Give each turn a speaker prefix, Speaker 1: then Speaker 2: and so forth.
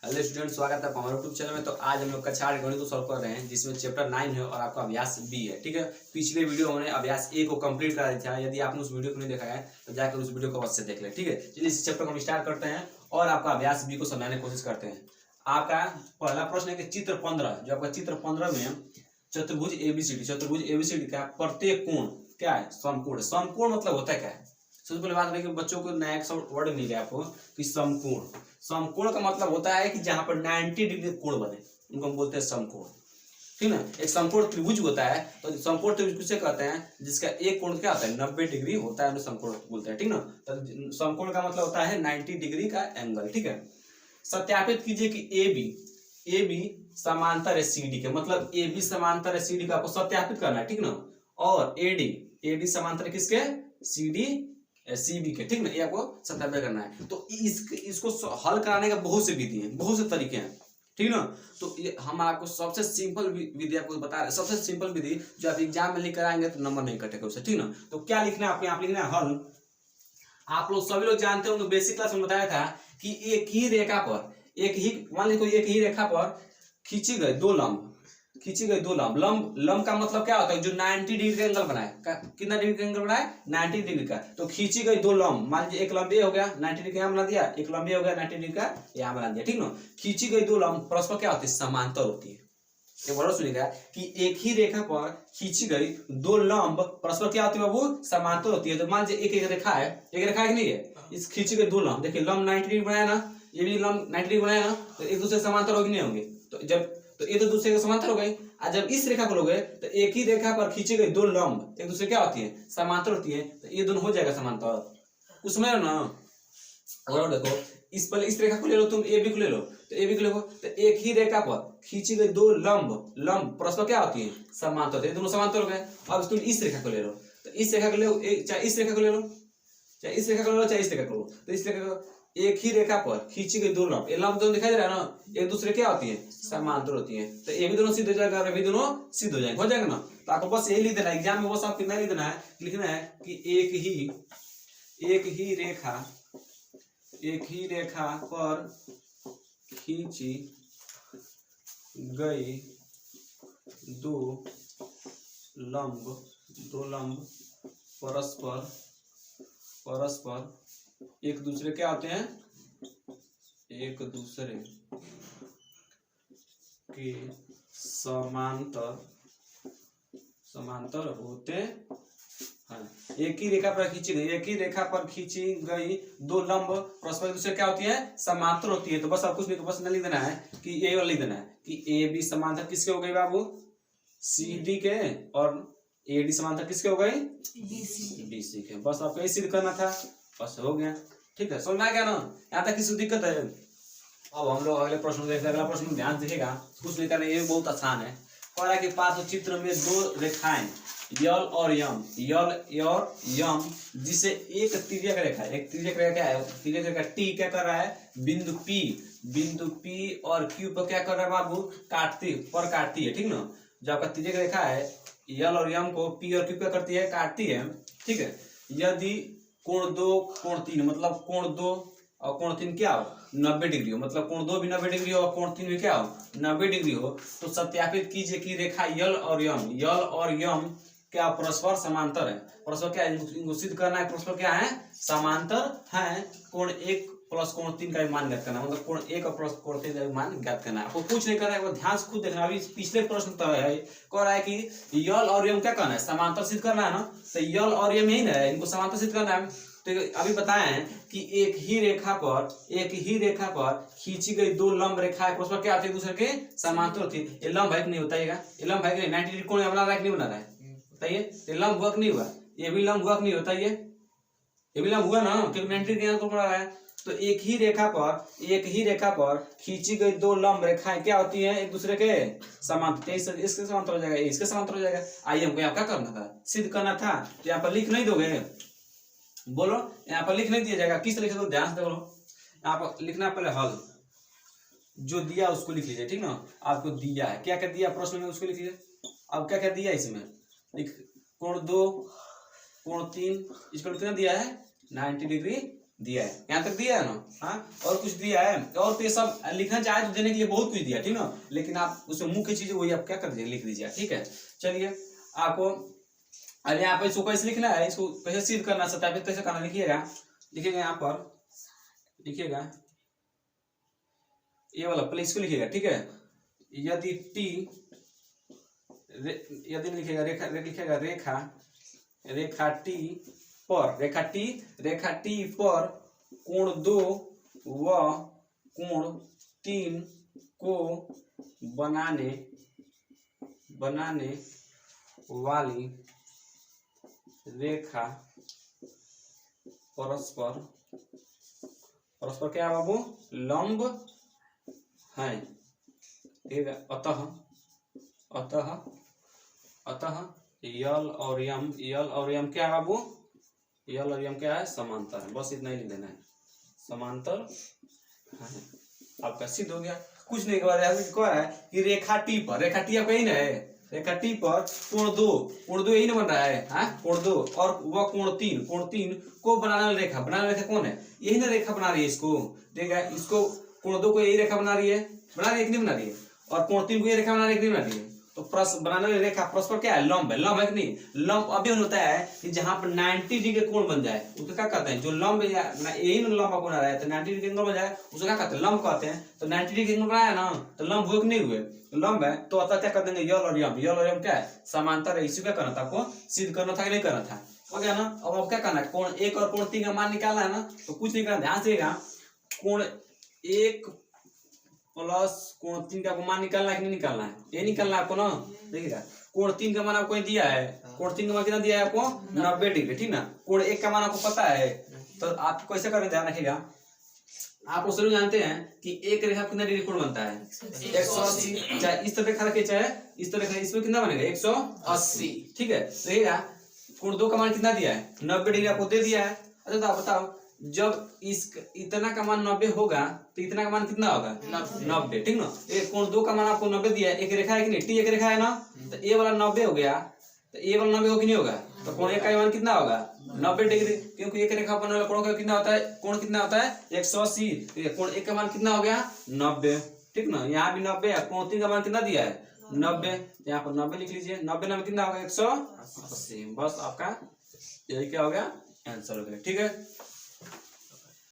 Speaker 1: Hello student, स्वागत है हमारे यूट्यूब चैनल में। तो आज हम लोग कक्षा 8 गणित को सॉल्व कर रहे हैं, जिसमें चैप्टर 9 है और आपका अभ्यास बी है। ठीक है, पिछले वीडियो हमने अभ्यास ए को कंप्लीट करा दिया था। यदि आपने उस वीडियो को नहीं देखा है तो जाकर उस वीडियो को अवश्य देख लें। ठीक है, चलिए इस चैप्टर को हम स्टार्ट करते हैं और आपका अभ्यास बी को समझाने की कोशिश करते हैं। आपका पहला प्रश्न है कि चित्र 15, जो आपका चित्र 15 में चतुर्भुज एबीसीडी का प्रत्येक कोण क्या है? समकोण। समकोण मतलब होता है क्या है? सबसे पहले बात है कि बच्चों को नया वर्ड मिल गया आपको कि समकोण। समकोण का मतलब होता है कि जहां पर 90 डिग्री कोण बने, उनको हम बोलते हैं समकोण। ठीक ना, एक समकोण त्रिभुज होता है। तो समकोण त्रिभुज किसे कहते हैं? जिसका एक कोण क्या होता है? 90 डिग्री होता है, उन्हें समकोण बोलते हैं। ठीक ना, तो समकोण का मतलब होता है 90 डिग्री का एंगल। ठीक है, सत्यापित कीजिए कि ए बी समांतर है CD के, मतलब ए बी समांतर है CD का, आपको सत्यापित करना है। ठीक ना, और ए डी समांतर है किसके? CB के। ठीक ना, ये आपको सत्यापित करना है। तो इसको हल कराने का बहुत से विधि हैं, बहुत से तरीके हैं। ठीक ना, तो ये हम आपको सबसे सिंपल विधि आपको बता रहे हैं। सबसे सिंपल विधि जो आप एग्जाम में लिख कर आएंगे तो नंबर नहीं कटेगा उससे। ठीक ना, तो क्या लिखना है आपको? यहाँ लिखना है हल। आप लोग सभी लोग जानते हो, तो बेसिक क्लास में बताया था कि एक ही रेखा पर मान लीजिए एक ही रेखा पर खींची गई दो लंब। लंब का मतलब क्या होता है? जो 90 डिग्री का एंगल बनाए। कितना डिग्री का एंगल बनाए? 90 डिग्री का। तो खींची गई दो लंब, मान लीजिए एक लंब ये हो गया 90 डिग्री का यहाँ बना दिया, एक लंब ये हो गया 90 डिग्री का यहाँ बना दिया। ठीक ना, खींची गई दो लंब परस्पर क्या होती है? समांतर होती है। एक बार सुनिएगा कि एक ही रेखा पर खींची गई दो लंब परस्पर क्या होती है बाबू? समांतर होती है। तो मान लीजिए एक रेखा है कि नहीं है? इस खींची गई दो लंब, देखिए लंब 90 डिग्री बनाया ना, ये भी लंब 90 डिग्री बनाया ना, तो एक दूसरे समांतर होगी नहीं होंगे? तो ये तो दूसरे के समांतर हो गए। और जब इस रेखा को लोगे तो एक ही रेखा पर खींची गई दो लंब एक दूसरे क्या होती है? समांतर होती है। तो ये दोनों हो जाएगा समांतर। उसमें ना और देखो, इस रेखा को ले लो, तुम ए बी को ले लो, तो ए बी को देखो, तो एक ही रेखा पर खींची गई दो लंब परस्पर क्या होती है? समांतर। ये दोनों समांतर हो गए। अब तुम इस रेखा को ले लो, तो इस रेखा को ले लो, चाहे इस रेखा को ले लो, चाहे इस रेखा को ले लो, चाहे इस रेखा को लो, तो इस रेखा को एक ही रेखा पर खींची गई दो लंब, ये लंब दोनों दिखाई दे रहा है ना, एक दूसरे क्या होती है? समांतर होती है। तो ये भी दोनों सिद्ध हो जाएगा और ये भी दोनों सिद्ध हो जाएंगे, हो जाएगा ना। तो आपको बस यही लिख देना है एग्जाम में, बस आपको कितना लिख देना है? लिखना है कि एक ही रेखा पर खींची गई दो लंब परस्पर एक दूसरे क्या होते हैं? एक दूसरे के समांतर होते हैं। एक ही रेखा पर खींची गई दो लंब परस्पर एक दूसरे क्या होती है? समांतर होती है। तो बस आप कुछ नहीं, बस लिख देना है कि ये वाला लिख देना है कि ए बी समांतर किसके हो गए बाबू? CD के, और AD समांतर किसके हो गए? BC के। बस आपको यही सिद्ध करना था, बस हो गया। ठीक है, समझ में आ गया ना? यहाँ तक किसी दिक्कत है? अब हम लोग अगले प्रश्न देखते हैं। अगला प्रश्न ध्यान देखिएगा, कुछ नहीं करना, ये बहुत आसान है। कह रहा है कि पार्श्व चित्र में दो रेखाएं यल और यम जिसे एक तिर्यक रेखा है। एक तिर्यक रेखा है, तिर्यक रेखा T क्या कर रहा है? बिंदु P और Q पर क्या कर रहा है बाबू? काटती है। ठीक ना, जो आपका तिर्यक रेखा है यल और यम को P और Q क्या करती है? काटती है। ठीक है, यदि कोण 2 कोण 3, मतलब कोण 2 और कोण 3 क्या हो? 90 डिग्री हो, मतलब कोण 2 भी 90 डिग्री हो और कोण 3 भी क्या हो? 90 डिग्री हो। तो सत्यापित कीजिए कि रेखा यल और यम क्या परस्पर समांतर है? परस्पर क्या है? इनको सिद्ध करना है, परस्पर क्या है? समांतर है। कोण 1 प्लस कोण 3 का मान ज्ञात करना, मतलब कोण 1 और प्लस कोण 3 का मान ज्ञात करना है। आपको कुछ नहीं करना है, ध्यान से खुद देखना। अभी पिछले प्रश्न तो है, कह रहा है कि यल और यम क्या करना है? समांतर सिद्ध करना है ना। तो यल और यम यही ना, इनको समांतर सिद्ध करना है। तो अभी बताए हैं कि एक ही रेखा पर खींची गई दो लंब रेखाएं परस्पर क्या आती है? दूसरे के समांतर होती है। ये लंब है कि नहीं होता है? ये लंब है कि नहीं? 90 डिग्री कोण बना रहा है कि नहीं बना रहा है? बताइए, ये लंब हुआ कि नहीं हुआ? ये भी लंब हुआ कि नहीं होता? ये भी लंब हुआ ना, क्योंकि 90 डिग्री कोण बना रहा है। तो एक ही रेखा पर खींची गई दो लंब रेखाएं क्या होती हैं? एक दूसरे के समांतर। इसके समांतर हो जाएगा, इसके समांतर हो जाएगा। आइए, हमको यहाँ क्या करना था? सिद्ध करना था। तो यहाँ पर लिख नहीं दोगे? बोलो, यहाँ पर लिख नहीं दिया जाएगा। किस तरीके से? ध्यान से देखो, यहाँ पर लिखना पहले हल, जो दिया उसको लिख लीजिए। ठीक ना, आपको दिया है क्या क्या दिया प्रश्न में, उसको लिख लीजिए। अब क्या क्या दिया इसमें? कोण 2 कोण 3, इसको कितना दिया है? 90 डिग्री दिया है, यहाँ तक दिया है ना। हाँ, और कुछ दिया है और तो ये सब लिखना चाहे तो देने के लिए बहुत कुछ दिया, ठीक ना, लेकिन आप उसमें मुख्य चीज वही आप क्या कर दीजिए, लिख दीजिए, ठीक है। चलिए आपको अरे यहाँ पे इसको कैसे लिखना है, इसको कैसे सिद्ध करना, सत्यापित कैसे करना, लिखिएगा यहाँ पर लिखिएगा ये वाला पहले इसको लिखिएगा, ठीक है। यदि टी यदि लिखिएगा लिखिएगा रेखा टी पर कोण 2 व कोण 3 को बनाने वाली रेखा परस्पर क्या है बाबू, लंब है, ठीक है। अतः यल और यम क्या है बाबू, यल और यम क्या है, समांतर है। बस इतना ही लिख देना है, समांतर है, आपका सिद्ध हो गया। कुछ नहीं कह रहा है कि रेखा टी पर, रेखा टी आपका ही ना है, रेखा टी पर कोण 2 यही ना बन रहा है, हाँ कोण 2 और वह कोण 3 को बनाने वाली रेखा कौन है, यही ना रेखा बना रही है इसको, ठीक है। इसको कोण 2 को यही रेखा बना रही है कि नहीं बना रही है, और कोण 3 को ये रेखा बना रही है कि नहीं बना रही है। तो बनाने वाली रेखा परस्पर क्या है, लंब है कि नहीं। लंब अभी होता है कि जहां पर 90 डिग्री का कोण बन जाए उसको क्या कहते हैं, जो लंब यही ना लंबा कोण आ रहा है, तो 90 डिग्री एंगल बन जाए उसको क्या कहते हैं, लंब कहते हैं। तो 90 डिग्री एंगल बनाया ना, तो लंब हुए कि नहीं हुए, लंब है। तो अतः क्या कर देंगे, यल और यम क्या है, समांतर है। इसी क्या करना था, आपको सिद्ध करना था कि नहीं करना था, हो गया ना। अब आपको क्या करना है, कोण 1 और कोण 3 का मान निकालना है ना, तो कुछ नहीं करना, ध्यान से कोण 1 प्लस कोण 3 का मान निकालना है कि नहीं निकालना है, ये निकालना है आपको ना। देखिएगा कोण 3 का मान आपको दिया है, कोण 3 का मान कितना दिया है आपको, 90 डिग्री, ठीक ना। कोण 1 का मान आपको पता है, तो आप कैसे करें, ध्यान रखिएगा। आप लोग सभी जानते हैं कि एक रेखा कितना डिग्री कोण बनता है, 180। चाहे इस तरह रेखा रखे चाहे इस तरह रेखा, इसमें कितना बनेगा, 180, ठीक है। देखिएगा कोण 2 का मान कितना दिया है, 90 डिग्री आपको दे दिया है। अच्छा तो आप बताओ, जब इतना का मान 90 होगा तो इतना का मान कितना होगा, 90, ठीक ना। एक कोण 2 का मान आपको 90 दिया है, एक रेखा है कि नहीं, टी एक रेखा है ना, तो ए वाला 90 हो गया, तो ए वाला 90 हो कि नहीं होगा, तो कोण 1 का मान कितना होगा, 90 डिग्री, क्योंकि एक रेखा बनने वाला कोण का कितना होता है, कोण कितना होता है, 180। कोण 1 का मान कितना हो गया, 90, ठीक ना। यहाँ भी 90 है, कोण 3 का मान कितना दिया है, 90, यहाँ पर 90 लिख लीजिए। 90 में कितना होगा, 180। बस आपका यही क्या हो गया, आंसर हो गया, ठीक है।